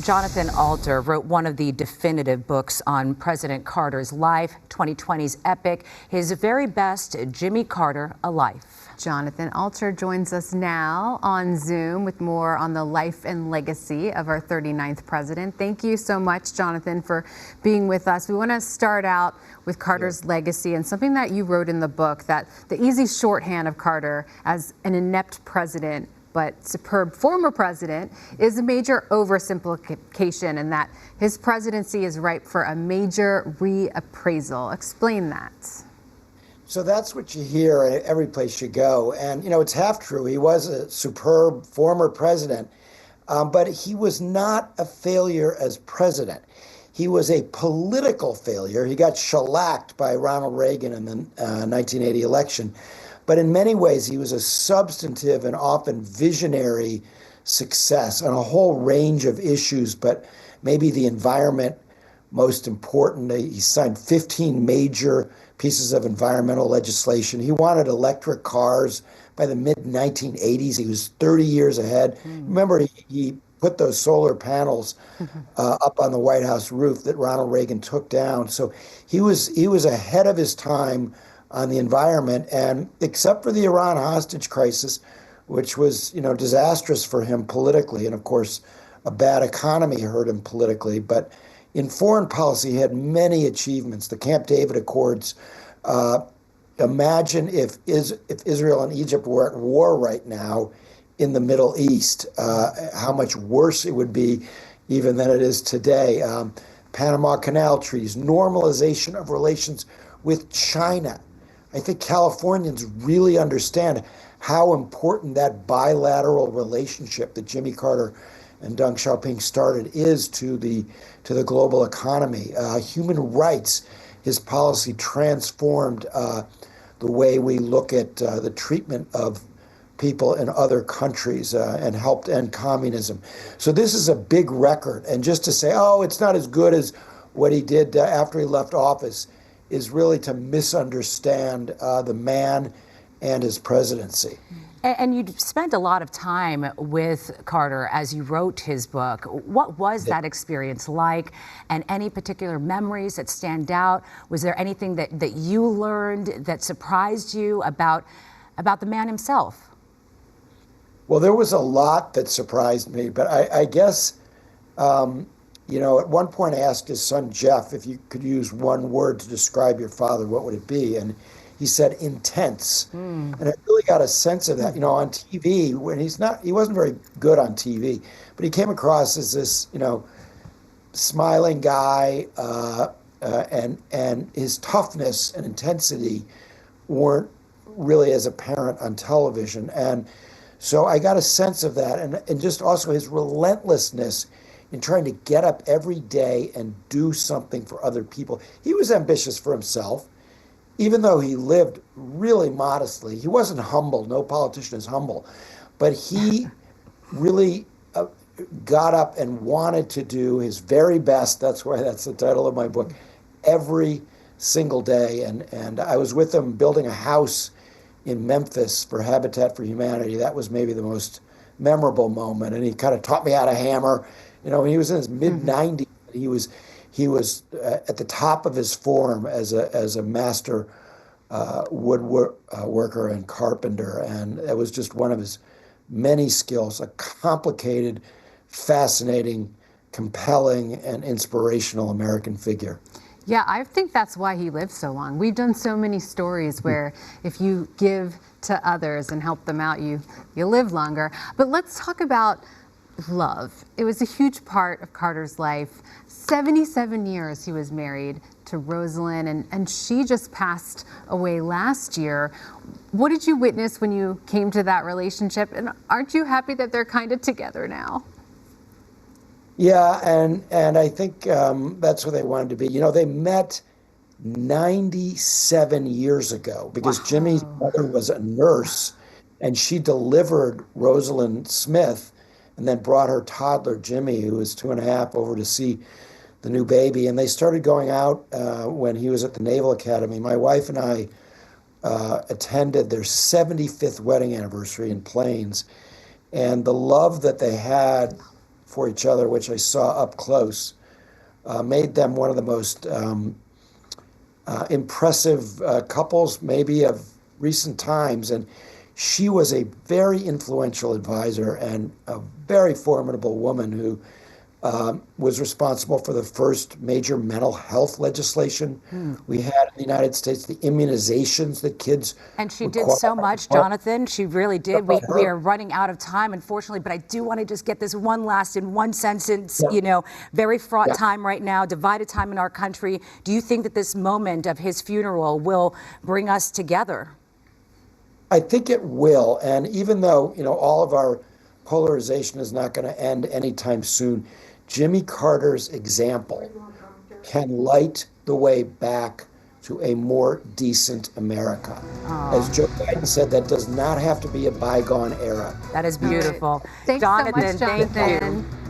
Jonathan Alter wrote one of the definitive books on President Carter's life, 2020's epic, his very best, Jimmy Carter, A Life. Jonathan Alter joins us now on Zoom with more on the life and legacy of our 39th president. Thank you so much, Jonathan, for being with us. We want to start out with Carter's legacy and something that you wrote in the book, that the easy shorthand of Carter as an inept president but superb former president is a major oversimplification, and that his presidency is ripe for a major reappraisal. Explain that. So that's what you hear at every place you go. And, it's half true. He was a superb former president, but he was not a failure as president. He was a political failure. He got shellacked by Ronald Reagan in the 1980 election. But in many ways, he was a substantive and often visionary success on a whole range of issues, but maybe the environment most important. He signed 15 major pieces of environmental legislation. He wanted electric cars by the mid-1980s. He was 30 years ahead. Remember, he put those solar panels up on the White House roof that Ronald Reagan took down. So he was ahead of his time on the environment, and except for the Iran hostage crisis, which was, disastrous for him politically, and of course, a bad economy hurt him politically. But in foreign policy, he had many achievements. The Camp David Accords. Imagine if Israel and Egypt were at war right now in the Middle East, how much worse it would be even than it is today. Panama Canal treaties, normalization of relations with China. I think Californians really understand how important that bilateral relationship that Jimmy Carter and Deng Xiaoping started is to the global economy. Human rights, his policy transformed the way we look at the treatment of people in other countries and helped end communism. So this is a big record. And just to say, it's not as good as what he did after he left office is really to misunderstand the man and his presidency. And you spent a lot of time with Carter as you wrote his book. What was that experience like, and any particular memories that stand out? Was there anything that you learned that surprised you about the man himself? Well, there was a lot that surprised me, but I guess at one point I asked his son, Jeff, if you could use one word to describe your father, what would it be? And he said intense. And I really got a sense of that, on TV, when he wasn't very good on TV, but he came across as this, smiling guy, and his toughness and intensity weren't really as apparent on television. And so I got a sense of that, and just also his relentlessness in trying to get up every day and do something for other people. He was ambitious for himself, even though he lived really modestly. He wasn't humble. No politician is humble. But he really got up and wanted to do his very best. That's why that's the title of my book, every single day. And I was with him building a house in Memphis for Habitat for Humanity. That was maybe the most memorable moment. And he kind of taught me how to hammer. When he was in his mid-90s, he was at the top of his form as a master woodworker and carpenter, and it was just one of his many skills. A complicated, fascinating, compelling, and inspirational American figure. Yeah, I think that's why he lived so long. We've done so many stories where if you give to others and help them out, you live longer. But let's talk about love. It was a huge part of Carter's life. 77 years he was married to Rosalind, and she just passed away last year. What did you witness when you came to that relationship? And aren't you happy that they're kind of together now? Yeah, and I think that's what they wanted to be. They met 97 years ago because Jimmy's mother was a nurse, and she delivered Rosalind Smith and then brought her toddler, Jimmy, who was 2.5, over to see the new baby. And they started going out when he was at the Naval Academy. My wife and I attended their 75th wedding anniversary in Plains. And the love that they had for each other, which I saw up close, made them one of the most impressive couples maybe of recent times. And she was a very influential advisor and a very formidable woman who was responsible for the first major mental health legislation we had in the United States, the immunizations that kids And she would did so qualify much, for. Jonathan. She really did. We Her. are running out of time, unfortunately, but I do want to just get this one last in one sentence. Yeah. You know, very fraught Yeah. time right now, divided time in our country. Do you think that this moment of his funeral will bring us together? I think it will. And even though, all of our polarization is not going to end anytime soon, Jimmy Carter's example can light the way back to a more decent America. As Joe Biden said, that does not have to be a bygone era. That is beautiful. Thanks Jonathan, so much, thank you. Jonathan.